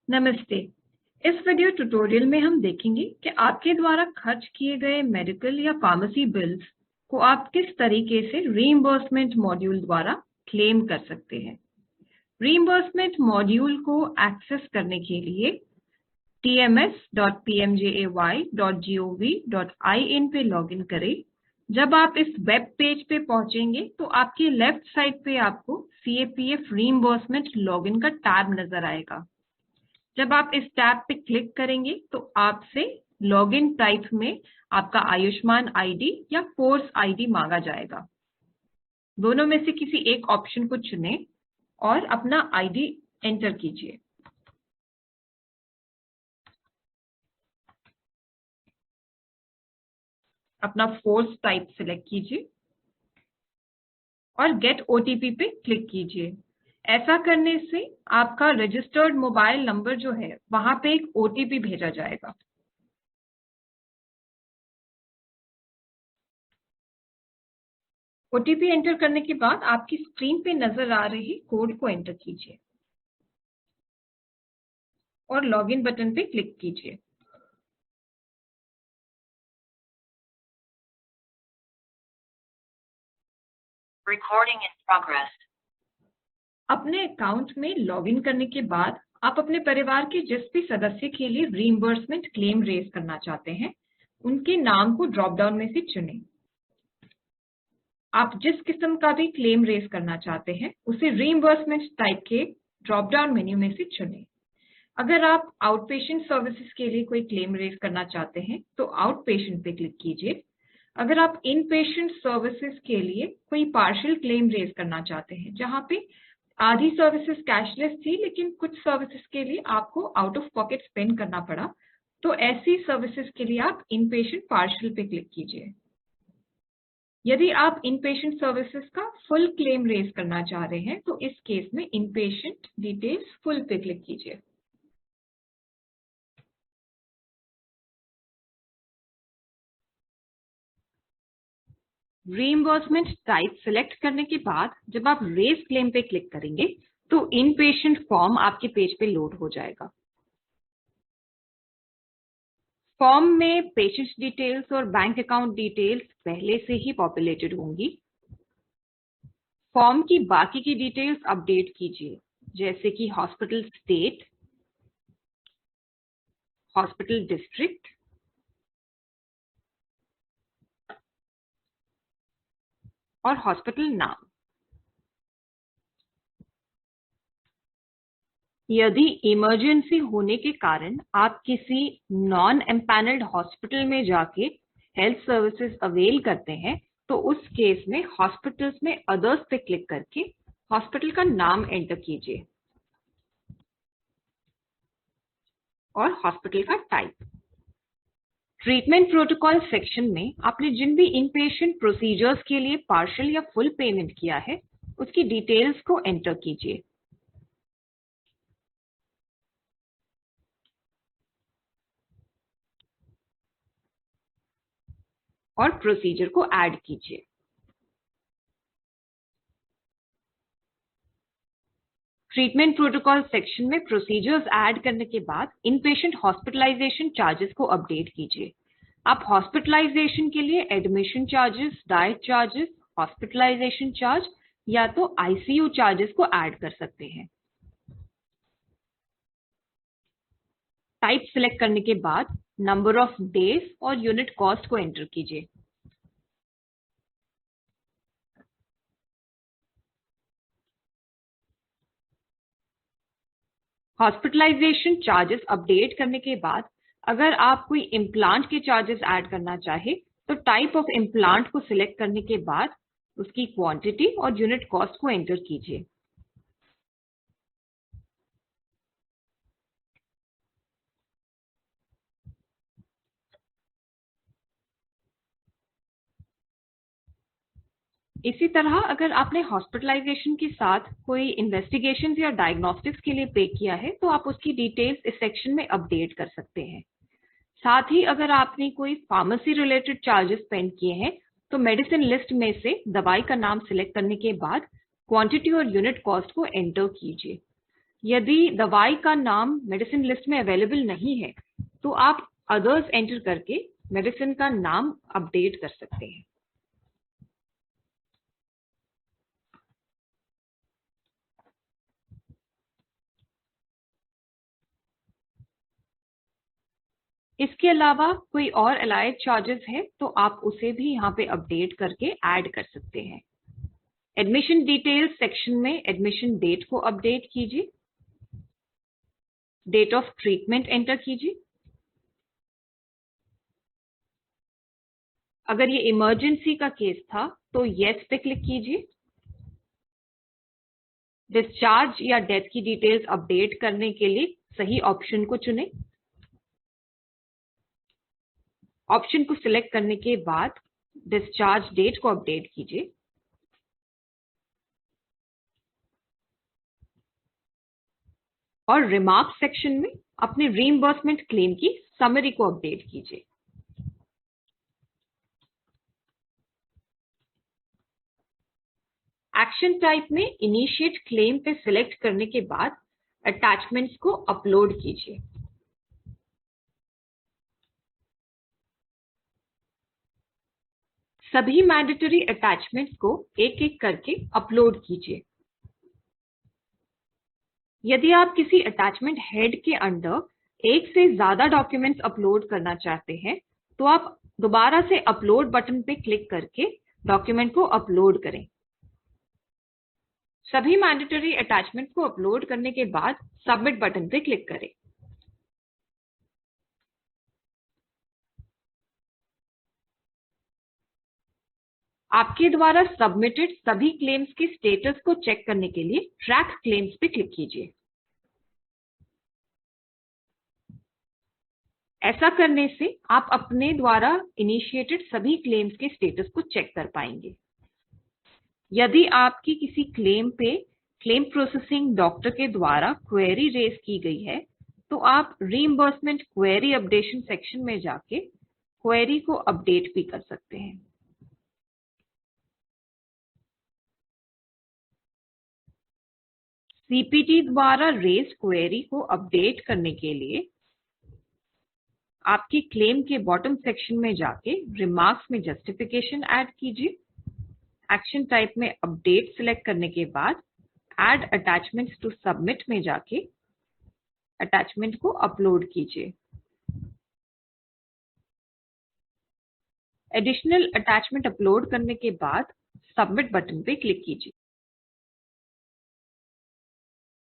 नमस्ते। इस video tutorial में हम देखेंगे कि आपके द्वारा खर्च किए गए मेडिकल या फार्मेसी बिल्स को आप किस तरीके से रीइंबर्समेंट मॉड्यूल द्वारा क्लेम कर सकते हैं। रीइंबर्समेंट मॉड्यूल को एक्सेस करने के लिए tms.pmjay.gov.in पे लॉगिन करें। जब आप इस वेब पेज पे पहुंचेंगे तो आपके लेफ्ट साइड पे आपको CAPF रीइंबर्समेंट लॉगिन का टैब नजर आएगा। जब आप इस टैब पे क्लिक करेंगे तो आपसे लॉगिन टाइप में आपका आयुष्मान आईडी या कोर्स आईडी मांगा जाएगा। दोनों में से किसी एक ऑप्शन को चुनें और अपना आईडी एंटर कीजिए। अपना फोर्स टाइप सिलेक्ट कीजिए और गेट ओटीपी पे क्लिक कीजिए। ऐसा करने से आपका रजिस्टर्ड मोबाइल नंबर जो है वहां पे एक ओटीपी भेजा जाएगा। ओटीपी एंटर करने के बाद आपकी स्क्रीन पे नजर आ रही कोड को एंटर कीजिए और लॉगिन बटन पे क्लिक कीजिए। Recording in progress. अपने अकाउंट में लॉगिन करने के बाद आप अपने परिवार के जिस भी सदस्य के लिए रीइंबर्समेंट क्लेम रेज करना चाहते हैं उनके नाम को ड्रॉप डाउन में से चुनें। आप जिस किस्म का भी क्लेम रेज करना चाहते हैं उसे रीइंबर्समेंट टाइप के ड्रॉप डाउन मेन्यू में से चुनें। अगर आप आउट पेशेंट सर्विसेज के लिए कोई क्लेम रेज करना चाहते हैं तो आउट पेशेंट पे क्लिक कीजिए। अगर आप इन पेशेंट सर्विसेज के लिए कोई पार्शियल क्लेम रेज करना चाहते हैं जहां पे आधी सर्विसेज कैशलेस थी लेकिन कुछ सर्विसेज के लिए आपको आउट ऑफ पॉकेट स्पेंड करना पड़ा, तो ऐसी सर्विसेज के लिए आप इन पेशेंट पार्शियल पे क्लिक कीजिए। यदि आप इन पेशेंट सर्विसेज का फुल क्लेम रेज करना चाह रहे हैं तो इस केस में इन पेशेंट डिटेल्स फुल पे क्लिक कीजिए। रीइंबर्समेंट टाइप सिलेक्ट करने के बाद जब आप रेज क्लेम पे क्लिक करेंगे तो इन पेशेंट फॉर्म आपके पेज पे लोड हो जाएगा। फॉर्म में पेशेंट डिटेल्स और बैंक अकाउंट डिटेल्स पहले से ही पॉपुलेटेड होंगी। फॉर्म की बाकी की डिटेल्स अपडेट कीजिए, जैसे कि हॉस्पिटल स्टेट, हॉस्पिटल डिस्ट्रिक्ट और हॉस्पिटल नाम। यदि इमरजेंसी होने के कारण आप किसी नॉन एम्पैनल्ड हॉस्पिटल में जाके हेल्थ सर्विसेज अवेल करते हैं तो उस केस में हॉस्पिटल्स में अदर्स पे क्लिक करके हॉस्पिटल का नाम एंटर कीजिए और हॉस्पिटल का टाइप। ट्रीटमेंट प्रोटोकॉल सेक्शन में आपने जिन भी इनपेशेंट प्रोसीजर्स के लिए पार्शियल या फुल पेमेंट किया है उसकी डिटेल्स को एंटर कीजिए। और प्रोसीजर को ऐड कीजिए। ट्रीटमेंट प्रोटोकॉल सेक्शन में प्रोसीजर्स ऐड करने के बाद इनपेशेंट हॉस्पिटलाइजेशन चार्जेस को अपडेट कीजिए। आप हॉस्पिटलाइजेशन के लिए admission charges, diet charges, hospitalisation charge या तो आईसीयू चार्जेस को ऐड कर सकते हैं। टाइप सिलेक्ट करने के बाद नंबर ऑफ डेज और यूनिट कॉस्ट को एंटर कीजिए। हॉस्पिटलाइजेशन चार्जेस अपडेट करने के बाद अगर आप कोई इम्प्लांट के चार्जेस ऐड करना चाहे तो टाइप ऑफ इम्प्लांट को सिलेक्ट करने के बाद उसकी क्वांटिटी और यूनिट कॉस्ट को एंटर कीजिए। इसी तरह अगर आपने हॉस्पिटलाइजेशन के साथ कोई इन्वेस्टिगेशन या डायग्नोस्टिक्स के लिए पे किया है तो आप उसकी डिटेल्स इस सेक्शन में अपडेट कर सकते हैं। साथ ही अगर आपने कोई फार्मेसी रिलेटेड चार्जेस स्पेंड किए हैं तो मेडिसिन लिस्ट में से दवाई का नाम सिलेक्ट करने के बाद क्वांटिटी और यूनिट कॉस्ट को एंटर कीजिए। यदि दवाई का नाम मेडिसिन लिस्ट में अवेलेबल नहीं है तो आप अदर्स एंटर करके मेडिसिन का नाम अपडेट कर सकते हैं। इसके अलावा कोई और अलाइड चार्जेस है तो आप उसे भी यहाँ पे अपडेट करके ऐड कर सकते हैं। एडमिशन डिटेल्स सेक्शन में एडमिशन डेट को अपडेट कीजिए, डेट ऑफ ट्रीटमेंट एंटर कीजिए। अगर ये इमरजेंसी का केस था तो यस पे क्लिक कीजिए। डिस्चार्ज या डेथ की डिटेल्स अपडेट करने के लिए सही ऑप्शन को चुनें। ऑप्शन को सिलेक्ट करने के बाद डिस्चार्ज डेट को अपडेट कीजिए। और रिमार्क सेक्शन में अपने रीइंबर्समेंट क्लेम की समरी को अपडेट कीजिए। एक्शन टाइप में इनिशिएट क्लेम पे सिलेक्ट करने के बाद अटैचमेंट्स को अपलोड कीजिए। सभी मैंडेटरी अटैचमेंट्स को एक एक करके अपलोड कीजिए। यदि आप किसी अटैचमेंट हेड के अंडर एक से ज्यादा डॉक्यूमेंट्स अपलोड करना चाहते हैं तो आप दोबारा से अपलोड बटन पे क्लिक करके डॉक्यूमेंट को अपलोड करें। सभी मैंडेटरी अटैचमेंट को अपलोड करने के बाद सबमिट बटन पे क्लिक करें। आपके द्वारा सबमिटेड सभी क्लेम्स के स्टेटस को चेक करने के लिए ट्रैक क्लेम्स पे क्लिक कीजिए। ऐसा करने से आप अपने द्वारा इनिशिएटेड सभी क्लेम्स के स्टेटस को चेक कर पाएंगे। यदि आपकी किसी क्लेम पे क्लेम प्रोसेसिंग डॉक्टर के द्वारा क्वेरी रेज की गई है तो आप रीइंबर्समेंट क्वेरी अपडेशन सेक्शन में जाके क्वेरी को अपडेट भी कर सकते हैं। सीपीटी द्वारा रेज क्वेरी को अपडेट करने के लिए आपकी क्लेम के बॉटम सेक्शन में जाके रिमार्क्स में जस्टिफिकेशन ऐड कीजिए। एक्शन टाइप में अपडेट सिलेक्ट करने के बाद ऐड अटैचमेंट्स टू सबमिट में जाके अटैचमेंट को अपलोड कीजिए। एडिशनल अटैचमेंट अपलोड करने के बाद सबमिट बटन पे क्लिक कीजिए।